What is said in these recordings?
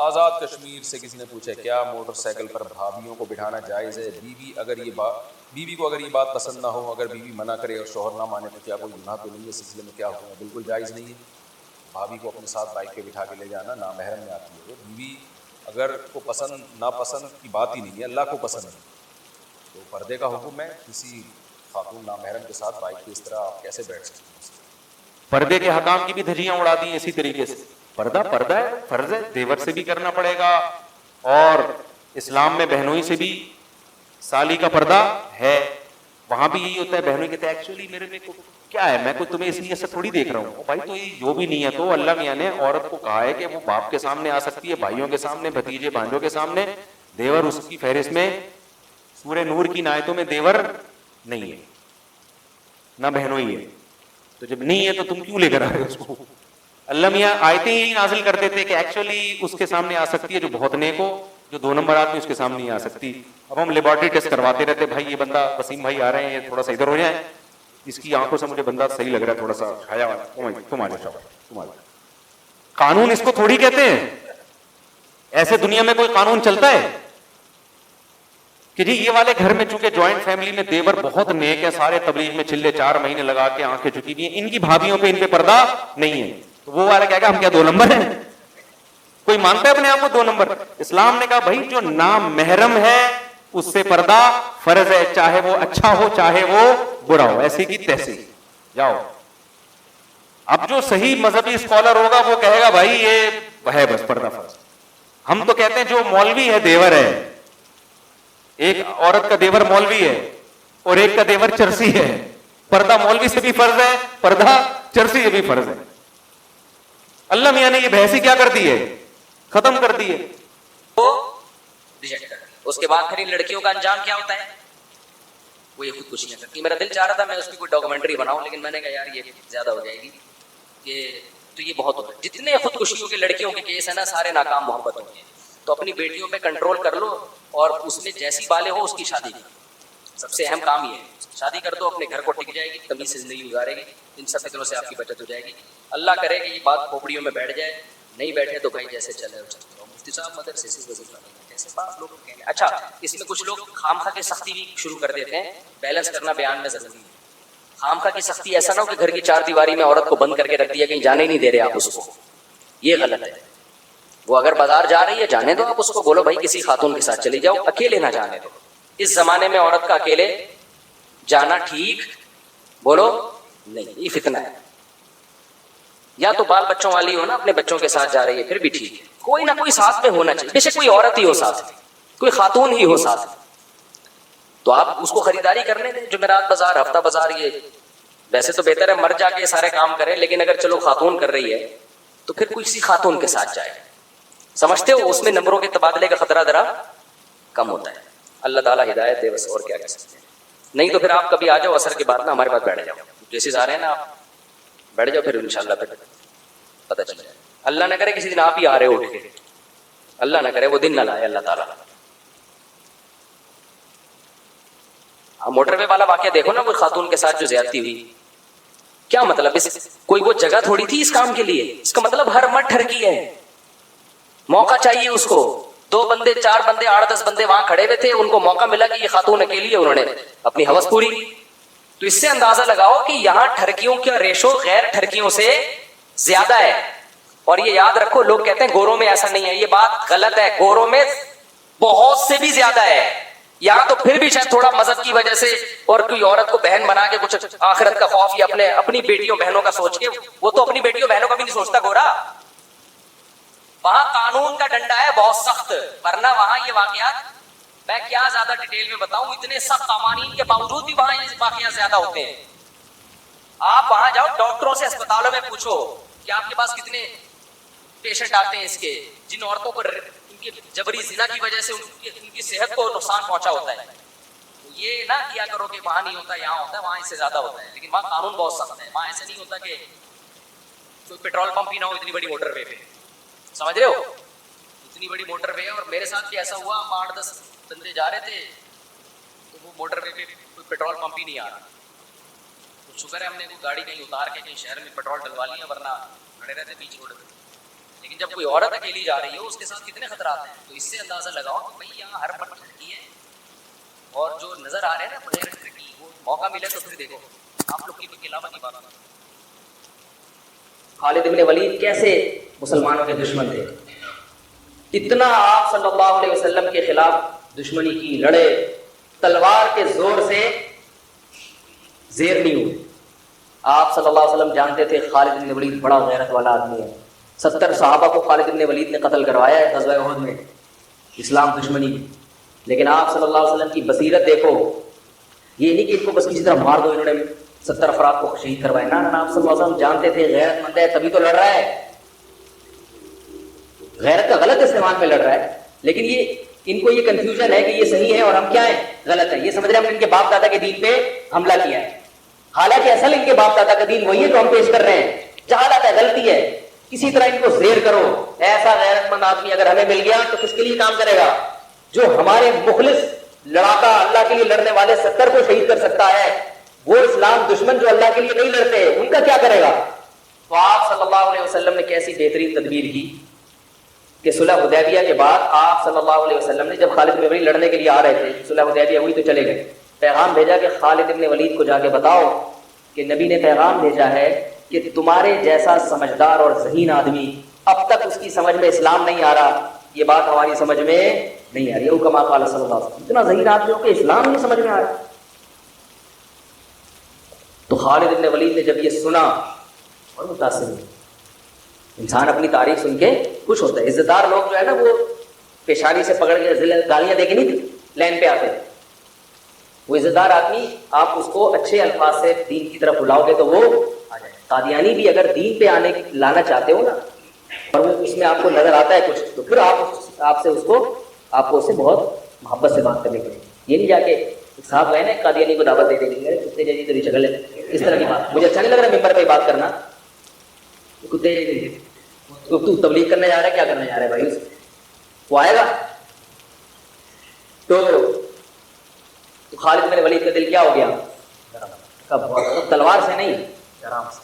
آزاد کشمیر سے کسی نے پوچھا کیا موٹر سائیکل پر بھابھیوں کو بٹھانا جائز ہے؟ بیوی کو اگر یہ بات پسند نہ ہو، اگر بیوی منع کرے اور شوہر نہ مانے تو کیا کوئی گناہ تو نہیں ہے؟ سلسلے میں کیا حکم ہے؟ بالکل جائز نہیں ہے. بھابھی کو اپنے ساتھ بائک پہ بٹھا کے لے جانا نامحرم میں آتی ہے. وہ بیوی اگر کو پسند ناپسند کی بات ہی نہیں ہے، اللہ کو پسند ہے تو پردے کا حکم ہے. کسی خاتون نامحرم کے ساتھ بائک پہ اس طرح آپ کیسے بیٹھ سکتے ہیں؟ پردے کے حکام کی بھی دھجیاں اڑا دی ہیں اسی طریقے سے. پردہ پردہ ہے، فرض ہے، دیور سے بھی کرنا پڑے گا، اور اسلام میں بہنوئی سے بھی سالی کا پردہ ہے. وہاں بھی یہی ہوتا ہے، بہنوئی کہتے ہیں ایکچولی میرے میں کیا ہے، میں کوئی تمہیں اس نیت سے تھوڑی دیکھ رہا ہوں. بھائی تو یہ جو بھی نیت ہو، اللہ میاں نے عورت کو کہا ہے کہ وہ باپ کے سامنے آ سکتی ہے، بھائیوں کے سامنے، بھتیجے بھانجوں کے سامنے. دیور اس کی فہرست میں سورہ نور کی آیتوں میں دیور نہیں ہے، نہ بہنوئی ہے. تو جب نہیں ہے تو تم کیوں لے کر آ رہے ہو اس کو؟ اللہ میاں آیتیں ہی نازل کر دیتے کہ ایکچولی اس کے سامنے آ سکتی ہے جو بہت نیک ہو، جو 2 نمبر آدمی اس کے سامنے نہیں آ سکتی. اب ہم لیبارٹری ٹیسٹ کرواتے رہتے، بھائی یہ بندہ وسیم بھائی آ رہے ہیں، یہ تھوڑا سا ادھر ہو جائیں، اس کی آنکھوں سے مجھے بندہ صحیح لگ رہا ہے، تھوڑا سا کھایا ہوا. تم آ جاؤ، تم آ جاؤ. قانون اس کو تھوڑی کہتے ہیں. ایسے دنیا میں کوئی قانون چلتا ہے کہ جی یہ والے گھر میں چونکہ جوائنٹ فیملی میں دیور بہت نیک ہے، سارے تبلیغ میں چلے 4 مہینے لگا کے آنکھیں جھکی ہوئی ہیں، ان کی بھابھیوں پہ ان پہ پردہ نہیں ہے، تو وہ والا کہے گا ہم کیا 2 نمبر ہیں؟ کوئی مانتا ہے اپنے آپ کو 2 نمبر؟ اسلام نے کہا بھائی جو نام محرم ہے اس سے پردہ فرض ہے، چاہے وہ اچھا ہو چاہے وہ برا ہو، ایسی کی تیسی. جاؤ. اب جو صحیح مذہبی اسکالر ہوگا وہ کہے گا بھائی یہ ہے بس پردہ فرض. ہم تو کہتے ہیں جو مولوی ہے دیور ہے. ایک عورت کا دیور مولوی ہے اور ایک کا دیور چرسی ہے، پردہ مولوی سے بھی فرض ہے، پردہ چرسی سے بھی فرض ہے. اللہ میاں نے یہ بحثی کیا کر دی ہے؟ ختم کر دی ہے. اس کے بعد پھر ان لڑکیوں کا انجام کیا ہوتا ہے؟ وہ یہ خودکشیاں کرتی. میرا دل چاہ رہا تھا میں اس کی کوئی ڈاکومنٹری بناؤں، لیکن میں نے کہا یار یہ زیادہ ہو جائے گی، تو یہ بہت ہوتا ہے. جتنے خودکشیوں کے لڑکیوں کے کیس ہیں نا سارے ناکام محبت ہوتے ہیں. تو اپنی بیٹیوں پہ کنٹرول کر لو، اور اس میں جیسی بالے ہو اس کی شادی کرو. سب سے اہم کام یہ ہے، شادی کر دو، اپنے گھر کو ٹک جائے گی، تمیز سے زندگی گزارے گی، ان سب فکروں سے آپ کی بچت ہو جائے گی. اللہ کرے کہ یہ بات کھوپڑیوں میں بیٹھ جائے. نہیں بیٹھے تو بھائی جیسے چلے ہو چلتے رہو. مفتی صاحب مدرسے سے وظیفہ نہیں ہے، جیسے بعض لوگ کہیں گے. اچھا اس میں کچھ لوگ خامخواہ کی سختی بھی شروع کر دیتے ہیں. بیلنس کرنا بیان میں ضروری ہے. خامخواہ کی سختی ایسا نہ ہو کہ گھر کی 4 دیواری میں عورت کو بند کر کے رکھ دیا، کہیں جانے ہی نہیں دے رہے آپ اس کو. یہ غلط ہے. وہ اگر بازار جا رہی ہے جانے دو، آپ اس کو بولو بھائی کسی خاتون کے ساتھ چلی جاؤ، اکیلے نہ جانے دو. اس زمانے میں عورت کا اکیلے جانا ٹھیک بولو نہیں، یہ فتنہ ہے. یا تو بال بچوں والی ہو نا، اپنے بچوں کے ساتھ جا رہی ہے پھر بھی ٹھیک ہے، کوئی نہ کوئی ساتھ میں ہونا چاہیے، بے شک کوئی عورت ہی ہو ساتھ، کوئی خاتون ہی ہو ساتھ. تو آپ اس کو خریداری کرنے دیں، جمعرات بازار، ہفتہ بازار. یہ ویسے تو بہتر ہے مر جا کے سارے کام کریں، لیکن اگر چلو خاتون کر رہی ہے تو پھر کوئی کسی خاتون کے ساتھ جائے. سمجھتے ہو اس میں نمبروں کے تبادلے کا خطرہ ذرا کم ہوتا ہے. اللہ تعالیٰ ہدایت دے بس، اور کیا کر سکتے ہیں. نہیں تو پھر آپ کبھی آ جاؤ عصر کے بعد نا ہمارے پاس بیٹھ جاؤ، کیسز آ رہے ہیں نا، آپ بیٹھ جاؤ، پھر انشاءاللہ پھر پتہ چل جائے. اللہ نہ کرے کسی دن آپ ہی آ رہے ہو اٹھ کے، اللہ نہ کرے وہ دن نہ لائے اللہ تعالیٰ. موٹر وے والا واقعہ دیکھو نا، کوئی خاتون کے ساتھ جو زیادتی ہوئی، کیا مطلب؟ کوئی وہ جگہ تھوڑی تھی اس کام کے لیے. اس کا مطلب ہر مرد ٹھرکی ہے، موقع چاہیے اس کو. 2 بندے 4 بندے 8-10 بندے وہاں کھڑے ہوئے تھے، ان کو موقع ملا کہ یہ خاتون اکیلی ہے، انہوں نے اپنی ہوس پوری. تو اس سے اندازہ لگاؤ کہ یہاں ٹھرکیوں کا ریشو غیر ٹھرکیوں سے زیادہ ہے. اور یہ یاد رکھو، لوگ کہتے ہیں گوروں میں ایسا نہیں ہے، یہ بات غلط ہے. گوروں میں بہت سے بھی زیادہ ہے. یہاں تو پھر بھی شاید تھوڑا مذہب کی وجہ سے، اور کوئی عورت کو بہن بنا کے کچھ آخرت کا خوف یا اپنی بیٹیوں بہنوں کا سوچ کے، وہ تو اپنی بیٹیوں بہنوں کا بھی نہیں سوچتا گورا. وہاں قانون کا ڈنڈا ہے بہت سخت، ورنہ وہاں یہ واقعات میں کیا زیادہ ڈیٹیل میں بتاؤں. اتنے سخت قوانین کے باوجود بھی وہاں یہ واقعات زیادہ ہوتے ہیں. آپ وہاں جاؤ، ڈاکٹروں سے اسپتالوں میں پوچھو کہ آپ کے پاس کتنے پیشنٹ آتے ہیں اس کے جن عورتوں کو ان کی جبری زنا کی وجہ سے ان کی صحت کو نقصان پہنچا ہوتا ہے. یہ نہ کیا کرو کہ وہاں نہیں ہوتا یہاں ہوتا ہے، وہاں اس سے زیادہ ہوتا ہے. لیکن وہاں قانون بہت سخت ہے. وہاں ایسے نہیں ہوتا کہ کوئی پیٹرول پمپ ہی نہ ہو اتنی بڑی موٹر وے پہ. سمجھ رہے ہو؟ اتنی بڑی موٹر وے ہے. اور میرے ساتھ بھی ایسا ہوا، ہم 8-10 بندے جا رہے تھے تو وہ موٹر وے پہ کوئی پیٹرول پمپ ہی نہیں آ رہا. تو شکر ہے ہم نے کوئی گاڑی کہیں اتار کے کہیں شہر میں پیٹرول ڈلوا لیا، ورنہ کھڑے رہتے بیچ روڈ پہ. لیکن جب کوئی عورت اکیلی جا رہی ہو اس کے ساتھ کتنے خطرات ہیں. تو اس سے اندازہ لگاؤ کہ بھائی یہاں ہر پٹ لڑکی ہے. اور جو نظر آ رہے ہیں نا بغیر لڑکی, وہ موقع ملے تو پھر دیکھو آپ لوگ کی علاوہ کی بات. خالد بن ولید کیسے مسلمانوں کے دشمن تھے, اتنا آپ صلی اللہ علیہ وسلم کے خلاف دشمنی کی, لڑے, تلوار کے زور سے زیر نہیں ہوئے. آپ صلی اللہ علیہ وسلم جانتے تھے خالد بن ولید بڑا غیرت والا آدمی ہے. 70 صحابہ کو خالد بن ولید نے قتل کروایا ہے غزوہ احد میں, اسلام دشمنی کی. لیکن آپ صلی اللہ علیہ وسلم کی بصیرت دیکھو, یہ نہیں کہ ان کو بس کسی طرح مار دو, انہوں نے 70 افراد کو شہید کروایا. نا آپ صلی اللہ علیہ وسلم جانتے تھے غیرت مند ہے تبھی تو لڑ رہا ہے, غیرت کا غلط استعمال میں لڑ رہا ہے. لیکن یہ ان کو یہ کنفیوژن ہے کہ یہ صحیح ہے اور ہم کیا ہیں, غلط ہے. یہ سمجھ رہے ہیں ہم نے ان کے باپ دادا کے دین پہ حملہ کیا ہے, حالانکہ اصل ان کے باپ دادا کا دین وہی ہے جو ہم پیش کر رہے ہیں. جہالت ہے, غلطی ہے. کسی طرح ان کو زیر کرو. ایسا غیرت مند آدمی اگر ہمیں مل گیا تو کس کے لیے کام کرے گا؟ جو ہمارے مخلص لڑاکا اللہ کے لیے لڑنے والے 70 کو شہید کر سکتا ہے, وہ اسلام دشمن جو اللہ کے لیے نہیں لڑتے ان کا کیا کرے گا؟ تو آپ صلی اللہ علیہ وسلم نے کیسی بہترین تدبیر کی کہ صلح حدیبیہ کے بعد آپ صلی اللہ علیہ وسلم نے جب خالد بن ولید لڑنے کے لیے آ رہے تھے, صلح حدیبیہ ہوئی تو چلے گئے, پیغام بھیجا کہ خالد بن ولید کو جا کے بتاؤ کہ نبی نے پیغام بھیجا ہے کہ تمہارے جیسا سمجھدار اور ذہین آدمی اب تک اس کی سمجھ میں اسلام نہیں آ رہا, یہ بات ہماری سمجھ میں نہیں آ رہی ہے. کما قال صلی اللہ علیہ وسلم, اتنا ذہین آدمی ہو کہ اسلام نہیں سمجھ میں آ رہا. تو خالد بن ولید نے جب یہ سنا اور متاثر ہوئے. انسان اپنی تاریخ سن کے خوش ہوتا ہے. عزت دار لوگ جو ہے نا وہ پیشانی سے پکڑ کے گالیاں دے کے نہیں لائن پہ آتے. وہ عزت دار آدمی آپ اس کو اچھے الفاظ سے دین کی طرف بلاؤ گے تو وہ آ جائے. قادیانی بھی اگر دین پہ لانا چاہتے ہو نا اور وہ اس میں آپ کو نظر آتا ہے کچھ, تو پھر آپ کو اس سے بہت محبت سے بات کرنی پڑے. یہ نہیں جا کے صاحب گئے نا قادیانی کو دعوت دے دیں گے کتے جیسی تیری شکل ہے, اس طرح کی بات مجھے اچھا نہیں لگ رہا ممبر پہ بات کرنا. کتے تو تبلیغ کرنے جا رہا ہے, کیا کرنے جا رہا ہے بھائی, وہ آئے گا. تو خالد بن ولید کا دل کیا ہو گیا, تلوار سے نہیں آرام سے,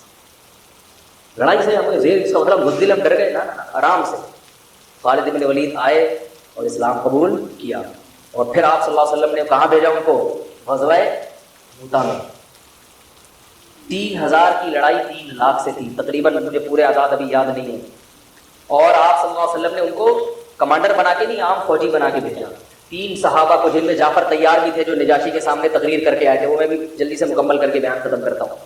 لڑائی سے ہم زیر اس کا مطلب مزدل ہم ڈر گئے نا, آرام سے. خالد بن ولید آئے اور اسلام قبول کیا. اور پھر آپ صلی اللہ علیہ وسلم نے کہاں بھیجا ان کو؟ غزوہ موتا میں. 3000 کی لڑائی 3 لاکھ سے تھی تقریباً, مجھے پورے اعداد ابھی یاد نہیں ہیں. اور آپ صلی اللہ علیہ وسلم نے ان کو کمانڈر بنا کے نہیں, عام فوجی بنا کے بھیجا. 3 صحابہ کو, جن میں جعفر طیار بھی تھے جو نجاشی کے سامنے تقریر کر کے آئے تھے, وہ میں بھی جلدی سے مکمل کر کے بیان ختم کرتا ہوں.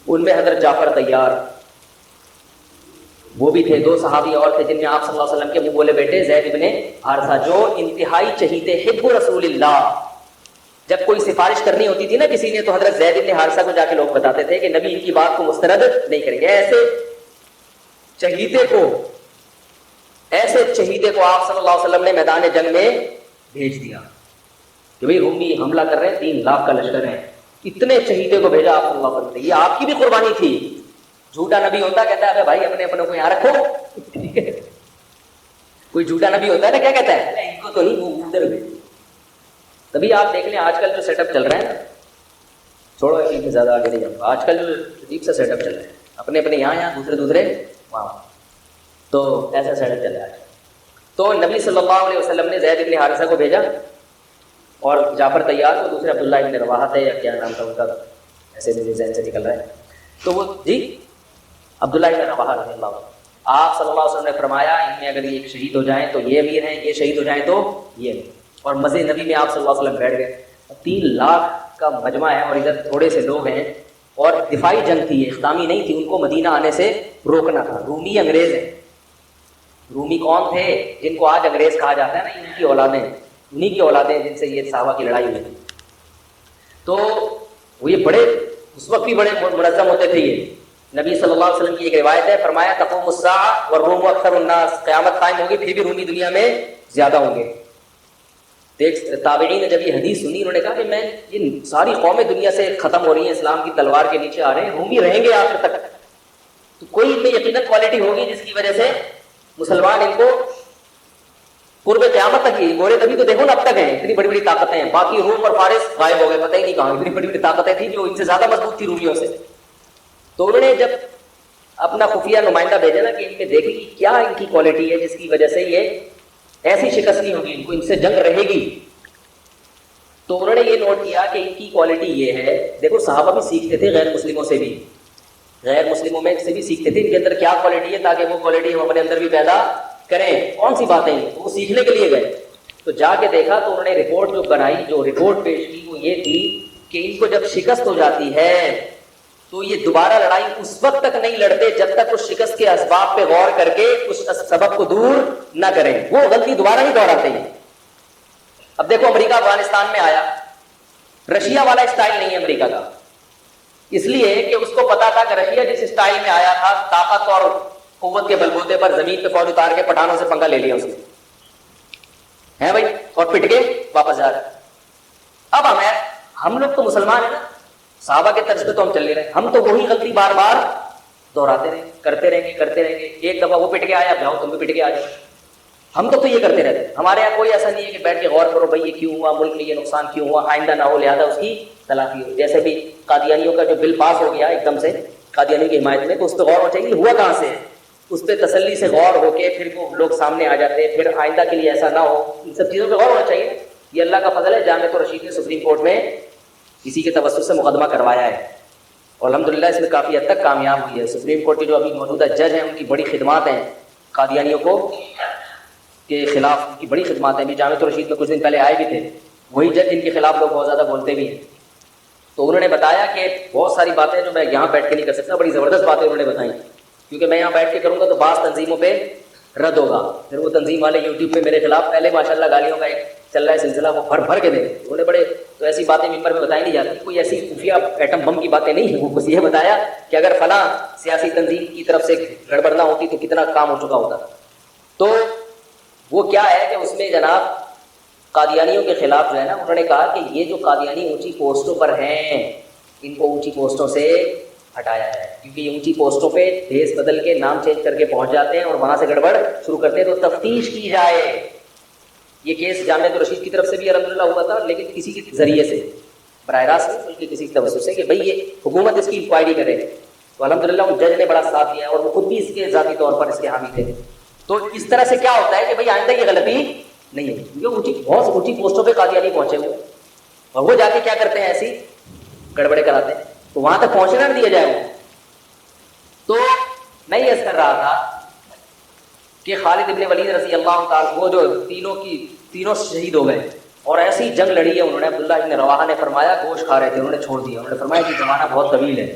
ان میں حضرت جعفر طیار وہ بھی تھے. 2 صحابی اور تھے جن میں آپ صلی اللہ علیہ وسلم کے منہ بولے بیٹے زید بن حارثہ, جو انتہائی چہیتے حب رسول اللہ. جب کوئی سفارش کرنی ہوتی تھی نا کسی نے, تو حضرت زید بن حارثہ کو جا کے لوگ بتاتے تھے کہ نبی ان کی بات کو مسترد نہیں کریں گے. ایسے چہیتے کو آپ صلی اللہ علیہ وسلم نے میدان جنگ میں بھیج دیا کہ بھئی رومی حملہ کر رہے ہیں, 3 لاکھ کا لشکر ہے. اتنے چہیتے کو بھیجا آپ صلی اللہ علیہ وسلم نے. یہ آپ کی بھی قربانی تھی. جھوٹا نبی ہوتا کہتا ہے بھائی اپنے کو یہاں رکھو, کوئی جھوٹا نبی ہوتا ہے نا کیا کہتا ہے, ان کو تو نہیں, وہ ادھر بھی. تبھی آپ دیکھ لیں آج کل جو سیٹ اپ چل رہا ہے نا, چھوڑو ان سے زیادہ آگے نہیں جاؤں, آج کل جو عجیب سا سیٹ اپ چل رہا ہے, اپنے یہاں دوسرے وہاں, تو ایسا سیٹ اپ چل رہا ہے. تو نبی صلی اللہ علیہ وسلم نے زید بن حارثہ کو بھیجا اور جعفر طیار کو, دوسرے عبداللہ بن رواحہ تھے یا کیا نام تھا ان کا, ایسے میرے ذہن سے نکل رہا ہے. تو وہ جی عبداللہ بن رواحہ رضی اللہ عنہ, آپ صلی اللہ علیہ وسلم نے فرمایا ان میں اگر یہ شہید ہو جائیں تو یہ امیر ہیں, یہ شہید ہو جائیں تو یہ امیر. اور مزے نبی میں آپ صلی اللہ علیہ وسلم بیٹھ گئے. 3 لاکھ کا مجمع ہے اور ادھر تھوڑے سے لوگ ہیں, اور دفاعی جنگ تھی, اختتامی نہیں تھی. ان کو مدینہ آنے سے روکنا تھا. رومی انگریز ہیں. رومی کون تھے؟ جن کو آج انگریز کہا جاتا ہے نا, ان کی اولادیں, انہی کی اولادیں جن سے یہ صحابہ کی لڑائی ہوئی تھی. تو وہ یہ بڑے اس وقت بھی بڑے منظم ہوتے تھے. یہ نبی صلی اللہ علیہ وسلم کی ایک روایت ہے, فرمایا تقوم الساعہ والروم اکثر الناس, قیامت قائم ہوگی پھر بھی رومی دنیا میں زیادہ ہوں گے. دیکھ تابعین نے جب یہ حدیث سنی, انہوں نے کہا کہ میں یہ ساری قومیں دنیا سے ختم ہو رہی ہیں, اسلام کی تلوار کے نیچے آ رہے ہیں, رومی رہیں گے آخر تک. تو کوئی ان میں یقیناً کوالٹی ہوگی جس کی وجہ سے مسلمان ان کو قرب قیامت تک ہی گورے, تبھی تو دیکھو نا اب تک ہیں, اتنی بڑی بڑی طاقتیں ہیں. باقی روم اور فارس غائب ہو گئے, پتہ ہی نہیں کہاں. اتنی بڑی بڑی طاقتیں تھیں جو ان سے زیادہ مضبوط تھی رومیوں سے. تو انہوں نے جب اپنا خفیہ نمائندہ بھیجے نا کہ ان میں دیکھیں کہ کیا ان کی کوالٹی ہے جس کی وجہ سے یہ ایسی شکست نہیں ہوگی، ان کو ان سے جنگ رہے گی. تو انہوں نے یہ نوٹ کیا کہ ان کی کوالٹی یہ ہے. دیکھو صحابہ بھی سیکھتے تھے غیر مسلموں سے بھی، غیر مسلموں میں سے بھی سیکھتے تھے ان کے اندر کیا کوالٹی ہے، تاکہ وہ کوالٹی ہم اپنے اندر بھی پیدا کریں. کون سی باتیں ہیں؟ وہ سیکھنے کے لیے گئے. تو جا کے دیکھا تو انہوں نے رپورٹ جو بنائی، جو رپورٹ پیش کی وہ یہ تھی کہ ان کو جب شکست ہو جاتی ہے تو یہ دوبارہ لڑائی اس وقت تک نہیں لڑتے جب تک اس شکست کے اسباب پہ غور کر کے اس سبب کو دور نہ کریں. وہ غلطی دوبارہ نہیں دہراتے ہیں. اب دیکھو امریکہ افغانستان میں آیا، رشیا والا اسٹائل نہیں ہے امریکہ کا، اس لیے کہ اس کو پتا تھا کہ رشیا جس اسٹائل میں آیا تھا طاقت اور قوت کے بلبوتے پر زمین پہ فوج اتار کے پٹھانوں سے پنگا لے لیا اس نے، ہے بھائی، اور پٹ کے واپس جا رہے. اب ہم لوگ تو مسلمان ہیں نا، صحابہ کے طرز پہ تو ہم چل نہیں رہے، ہم تو وہی غلطی بار بار دہراتے رہیں، کرتے رہیں گے. ایک دفعہ وہ پٹ کے آیا، جاؤ تم بھی پٹ کے آ جاؤ. ہم تو یہ کرتے رہتے ہیں. ہمارے یہاں کوئی ایسا نہیں ہے کہ بیٹھ کے غور کرو بھائی یہ کیوں ہوا، ملک میں یہ نقصان کیوں ہوا، آئندہ نہ ہو لہٰذا اس کی تلافی ہو. جیسے بھی قادیانیوں کا جو بل پاس ہو گیا ایک دم سے قادیانیوں کی حمایت میں، تو اس پہ غور ہونا چاہیے ہوا کہاں سے ہے، اس پہ تسلی سے غور ہو کے پھر وہ لوگ سامنے آ جاتے ہیں. پھر آئندہ کے لیے ایسا نہ ہو، ان سب چیزوں پہ غور ہونا چاہیے. یہ اللہ کا فضل ہے، جامعۃ الرشید نے سپریم کورٹ میں کسی کے توسط سے مقدمہ کروایا ہے، اور الحمدللہ اس میں کافی حد تک کامیاب ہوئی ہے. سپریم کورٹ کے جو ابھی موجودہ جج ہیں ان کی بڑی خدمات ہیں قادیانیوں کو کے خلاف، ان کی بڑی خدمات ہیں. ابھی جامعۃ الرشید میں کچھ دن پہلے آئے بھی تھے وہی جج جن کے خلاف لوگ بہت زیادہ بولتے بھی ہیں. تو انہوں نے بتایا کہ بہت ساری باتیں جو میں یہاں بیٹھ کے نہیں کر سکتا، بڑی زبردست باتیں انہوں نے بتائیں، کیونکہ میں یہاں بیٹھ کے کروں گا تو بعض تنظیموں پہ رد ہوگا. پھر وہ تنظیم والے یوٹیوب پہ میرے خلاف پہلے ماشاءاللہ گالیوں کا ایک چل رہا ہے سلسلہ، وہ بھر کے دیں. انہوں نے بڑے تو ایسی باتیں ممبر میں بتائی نہیں جاتی، کوئی ایسی خفیہ ایٹم بم کی باتیں نہیں ہیں. وہ بس یہ بتایا کہ اگر فلاں سیاسی تنظیم کی طرف سے گڑبڑ نہ ہوتی تو کتنا کام ہو چکا ہوتا. تو وہ کیا ہے کہ اس میں جناب قادیانیوں کے خلاف جو ہے نا، انہوں نے کہا کہ یہ جو قادیانی اونچی پوسٹوں پر ہیں ان کو اونچی پوسٹوں سے ہٹایا ہے، کیونکہ یہ اونچی پوسٹوں پہ بھیس بدل کے نام چینج کر کے پہنچ جاتے ہیں اور وہاں سے گڑبڑ شروع کرتے ہیں. تو تفتیش کی جائے. یہ کیس جامعۃ الرشید کی طرف سے بھی الحمدللہ ہوا تھا، لیکن کسی کے ذریعے سے، براہ راست نہیں بلکہ کسی کے توسط سے کہ بھائی یہ حکومت اس کی انکوائری کرے. تو الحمدللہ ان جج نے بڑا ساتھ دیا اور وہ خود بھی اس کے ذاتی طور پر اس کے حامی تھے. تو اس طرح سے کیا ہوتا ہے کہ بھائی آئندہ یہ غلطی نہیں ہوگی، کیونکہ بہت اونچی پوسٹوں پہ قادیانی پہنچے ہوئے اور وہ جا کے کیا کرتے ہیں، ایسی گڑبڑے کراتے ہیں. تو وہاں تک پہنچنا نہیں دیا جائے وہ. تو میں یہ عرض کر رہا تھا کہ خالد ابن ولید رضی اللہ تعالیٰ وہ جو تینوں شہید ہو گئے اور ایسی جنگ لڑی ہے انہوں نے. عبداللہ ابن رواحہ نے فرمایا گوشت کھا رہے تھے، انہوں نے چھوڑ دیا. انہوں نے فرمایا کہ زمانہ بہت طویل ہے،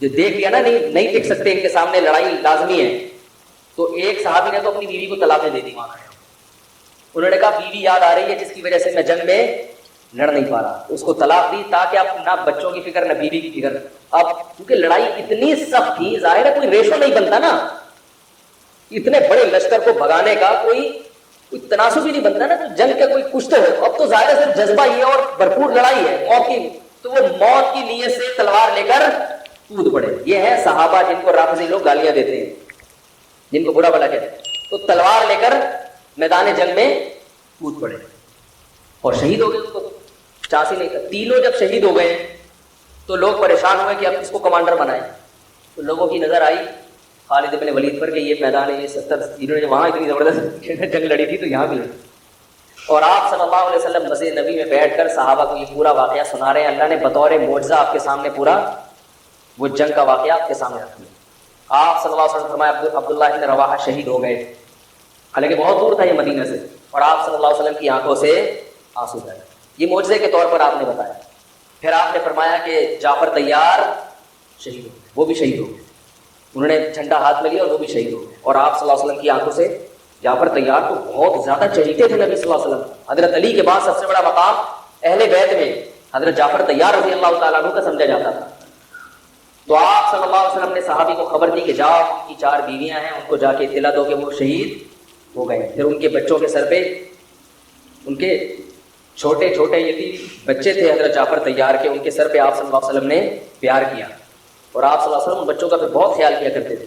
جو دیکھ لیا نا نہیں ٹک سکتے، ان کے سامنے لڑائی لازمی ہے. تو ایک صحابی نے تو اپنی بیوی کو طلاقیں دے دی وہاں کھڑے. انہوں نے کہا بیوی یاد آ رہی ہے جس کی وجہ سے میں جنگ میں لڑ نہیں پا رہا، اس کو طلاق دی تاکہ اب نہ بچوں کی فکر نہ بیوی کی فکر. اب کیونکہ لڑائی اتنی سخت تھی، ظاہر ہے کوئی ریشو نہیں بنتا نا، اتنے بڑے لشکر کو بھگانے کا کوئی تناسب ہی نہیں بنتا نا. تو جنگ کا کوئی کچھ تو ہو. اب تو ظاہر ہے صرف جذبہ ہی ہے اور بھرپور لڑائی ہے موت کی. تو وہ موت کی نیت سے تلوار لے کر کود پڑے. یہ ہے صحابہ جن کو رافضی لوگ گالیاں دیتے ہیں، جن کو برا بلا کہتے ہیں. تو تلوار لے کر میدان جنگ میں کود پڑے اور شہید ہو گئے. اس کو چانس ہی نہیں تھا. تینوں جب شہید ہو گئے تو لوگ پریشان ہوئے کہ اب اس کو کمانڈر بنائیں. تو لوگوں کی نظر آئی خالد ابن ولید پر کہ یہ میدان ہے، یہ 70 انہوں نے وہاں اتنی زبردست جنگ لڑی تھی تو یہاں بھی لڑی. اور آپ صلی اللہ علیہ وسلم مسجد نبی میں بیٹھ کر صحابہ کو یہ پورا واقعہ سنا رہے ہیں. اللہ نے بطور معجزہ آپ کے سامنے پورا وہ جنگ کا واقعہ آپ کے سامنے رکھ دیا. آپ صلی اللہ علیہ وسلم فرمایا عبداللہ ابن رواحہ شہید ہو گئے، حالانکہ بہت دور تھا یہ مدینہ سے، اور آپ صلی اللہ علیہ وسلم کی آنکھوں سے آنسو بہے. یہ معجزے کے طور پر آپ نے بتایا. پھر آپ نے فرمایا کہ جعفر طیار شہید ہو گئے، وہ بھی شہید ہو گئے. انہوں نے جھنڈا ہاتھ میں لیا اور وہ بھی شہید ہو گئے. اور آپ صلی اللہ علیہ وسلم کی آنکھوں سے جعفر طیار تو بہت زیادہ چہیتے تھے نبی صلی اللہ علیہ وسلم. حضرت علی کے بعد سب سے بڑا مقام اہل بیت میں حضرت جعفر طیار رضی اللہ تعالیٰ عنہ کا سمجھا جاتا تھا. تو آپ صلی اللہ علیہ وسلم نے صحابی کو خبر دی کہ جاؤ ان کی 4 بیویاں ہیں، ان کو جا کے اطلاع دو کہ وہ شہید ہو گئے. پھر ان کے بچوں کے سر پہ ان کے چھوٹے چھوٹے یتیم بچے تھے حضرت جعفر طیار کے، ان کے سر پہ آپ صلی اللہ علیہ وسلم نے پیار کیا اور آپ صلی اللہ علیہ وسلم بچوں کا پھر بہت خیال کیا کرتے تھے.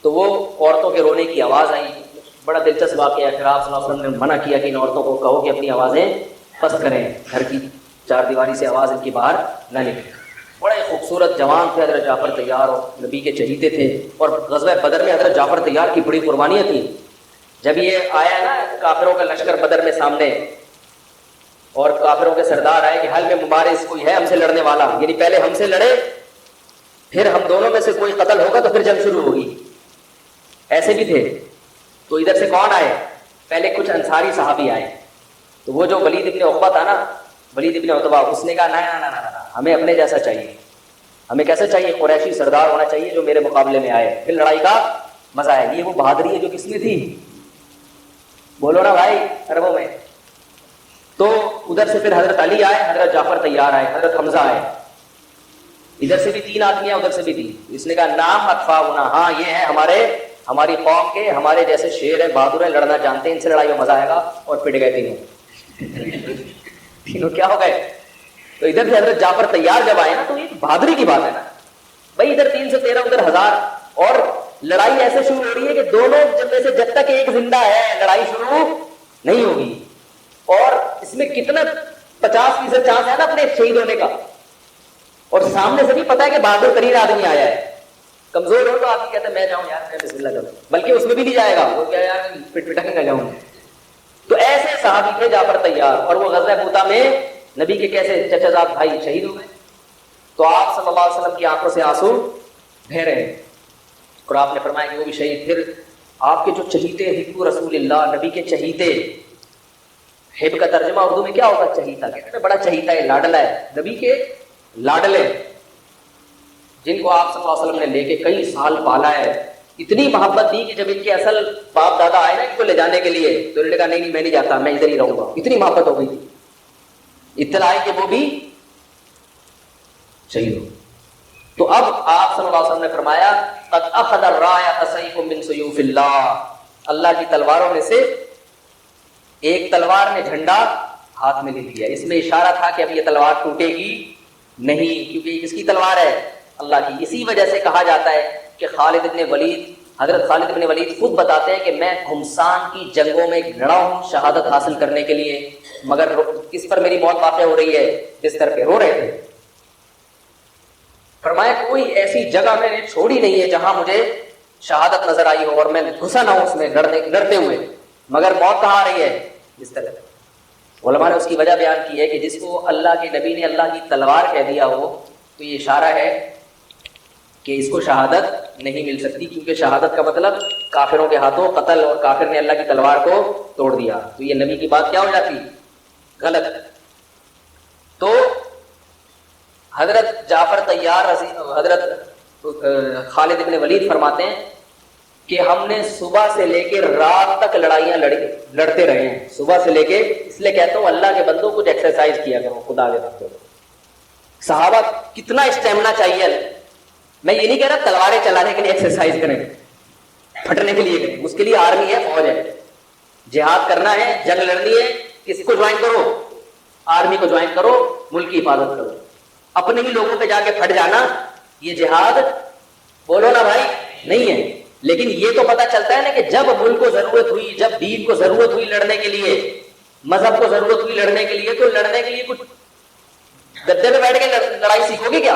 تو وہ عورتوں کے رونے کی آواز آئی، بڑا دلچسپ واقعہ ہے. پھر آپ صلی اللہ علیہ وسلم نے منع کیا کہ ان عورتوں کو کہو کہ اپنی آوازیں پست کریں، گھر کی 4 دیواری سے آواز ان کی باہر نہ نکلے. بڑے خوبصورت جوان تھے حضرت جعفر طیار، اور نبی کے چہیتے تھے، اور غزوہ بدر میں حضرت جعفر طیار کی بڑی قربانیاں تھیں. جب یہ آیا نا کافروں کا لشکر بدر میں سامنے، اور کافروں کے سردار آئے کہ حل میں مبارز کوئی ہے ہم سے لڑنے والا، یعنی پہلے ہم سے لڑے پھر ہم دونوں میں سے کوئی قتل ہوگا تو پھر جنگ شروع ہوگی، ایسے بھی تھے. تو ادھر سے کون آئے؟ پہلے کچھ انصاری صحابی آئے. تو وہ جو ولید ابن عقبہ تھا نا، ولید ابن عتبہ، اس نے کہا نا ہمیں اپنے جیسا چاہیے. ہمیں کیسا چاہیے؟ قریشی سردار ہونا چاہیے جو میرے مقابلے میں آئے، پھر لڑائی کا مزہ آئے. یہ وہ بہادری ہے جو کس میں تھی؟ بولو نا بھائی، عربوں میں. تو ادھر سے پھر حضرت علی آئے، حضرت جعفر طیار آئے، حضرت حمزہ آئے. ادھر سے بھی 3 آدمی ادھر سے بھی 3. اس نے کہا نام اطفا ہونا، ہاں یہ ہے ہماری قوم کے، ہمارے جیسے شیر ہیں، بہادر ہیں، لڑنا جانتے ہیں، ان سے لڑائی میں مزہ آئے گا. اور پٹ گئے تینوں کیا ہو گئے؟ تو ادھر سے حضرت جعفر طیار جب آئے نا تو یہ بہادری کی بات ہے نا بھائی. ادھر 313 ادھر 1000، اور لڑائی ایسے شروع ہو رہی ہے کہ دونوں جب تک ایک زندہ ہے لڑائی شروع نہیں ہوگی. اور اس میں کتنا 50% چانس ہے نا اپنے شہید ہونے کا. اور سامنے سے بھی پتا ہے کہ بہادر ترین آدمی آیا ہے. کمزور ہو تو آدمی کہتا ہے میں جاؤں یار، میں بسم اللہ کروں، بلکہ اس میں بھی نہیں جائے گا، وہ کیا یار پٹانے کا جاؤں. تو ایسے صحابی تھے جعفر طیار، اور وہ غزوہ موتا میں نبی کے کیسے چچا زاد بھائی شہید ہو گئے. تو آپ صلی اللہ علیہ وسلم کی آنکھوں سے آنسو بہہ رہے ہیں، اور آپ نے فرمایا کہ وہ بھی شہید. پھر آپ کے جو چہیتے، حب رسول اللہ، نبی کے چہیتے. حب کا ترجمہ اردو میں کیا ہوگا؟ چہیتا. کہتے ہیں بڑا چہیتا ہے، لاڈلا ہے، نبی کے لاڈلے، جن کو آپ صلی اللہ علیہ وسلم نے لے کے کئی سال پالا ہے. اتنی محبت دی کہ جب ان کے اصل باپ دادا آئے نا ان کو لے جانے کے لیے تو انہوں نے کہا نہیں میں نہیں جاتا، میں ادھر ہی رہوں گا. اتنی محبت ہو گئی تھی. اطلاع آئی کہ وہ بھی شہید ہو. تو اب آپ صلی اللہ علیہ وسلم نے فرمایا قد اخذ الرایۃ سیف من سیوف اللہ، اللہ کی تلواروں میں سے ایک تلوار نے جھنڈا ہاتھ میں لے لیا. اس میں اشارہ تھا کہ اب یہ تلوار ٹوٹے گی نہیں، کیونکہ یہ کس کی تلوار ہے؟ اللہ کی. اسی وجہ سے کہا جاتا ہے کہ حضرت خالد بن ولید خود بتاتے ہیں کہ میں گھمسان کی جنگوں میں لڑا ہوں شہادت حاصل کرنے کے لیے، مگر کس پر میری موت واقع ہو رہی ہے؟ بستر پہ رو رہے تھے. فرمایا کوئی ایسی جگہ میں نے چھوڑی نہیں ہے جہاں مجھے شہادت نظر آئی ہو اور میں گھسا نہ ہوں اس میں لڑتے ہوئے، مگر موت کہاں آ رہی ہے؟ بستر پہ. علماء نے اس کی وجہ بیان کی ہے کہ جس کو اللہ کے نبی نے اللہ کی تلوار کہہ دیا ہو تو یہ اشارہ ہے کہ اس کو شہادت نہیں مل سکتی، کیونکہ شہادت کا مطلب کافروں کے ہاتھوں قتل، اور کافر نے اللہ کی تلوار کو توڑ دیا. تو یہ نبی کی بات کیا ہو جاتی؟ غلط. تو حضرت جعفر طیار حضرت خالد بن ولید فرماتے ہیں کہ ہم نے صبح سے لے کے رات تک لڑائیاں لڑتے رہے ہیں. صبح سے لے کے، اس لیے کہتا ہوں اللہ کے بندوں کچھ ایکسرسائز کیا کرو خدا کے بندوں. صحابہ کتنا اسٹیمنا چاہیے. میں یہ نہیں کہہ رہا تلواریں چلانے کے لیے ایکسرسائز کریں، پھٹنے کے لیے کریں، اس کے لیے آرمی ہے، فوج ہے. جہاد کرنا ہے، جنگ لڑنی ہے، کس کو جوائن کرو؟ آرمی کو جوائن کرو، ملک کی حفاظت کرو. اپنے ہی لوگوں پہ جا کے پھٹ جانا یہ جہاد بولو نا بھائی نہیں ہے. لیکن یہ تو پتا چلتا ہے نا کہ جب ملک کو ضرورت ہوئی، جب دین کو ضرورت ہوئی لڑنے کے لیے، مذہب کو ضرورت ہوئی لڑنے کے لیے، تو لڑنے کے لیے کچھ گدے پہ بیٹھ کے لڑائی سیکھو گے کیا؟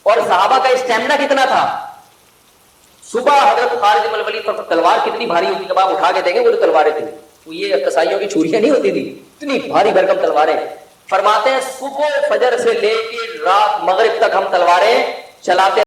اور صحابہ کا اسٹیمنا کتنا تھا. صبح حضرت خالد بن ولید پر تلوار کتنی بھاری ہوتی، جب آپ اٹھا کے دیکھیں وہ جو تلواریں تھیں وہ یہ کسائیوں کی چھریاں نہیں ہوتی تھی، اتنی بھاری بھرکم تلواریں. فرماتے ہیں صبح فجر سے لے کے رات مغرب تک ہم تلواریں چلاتے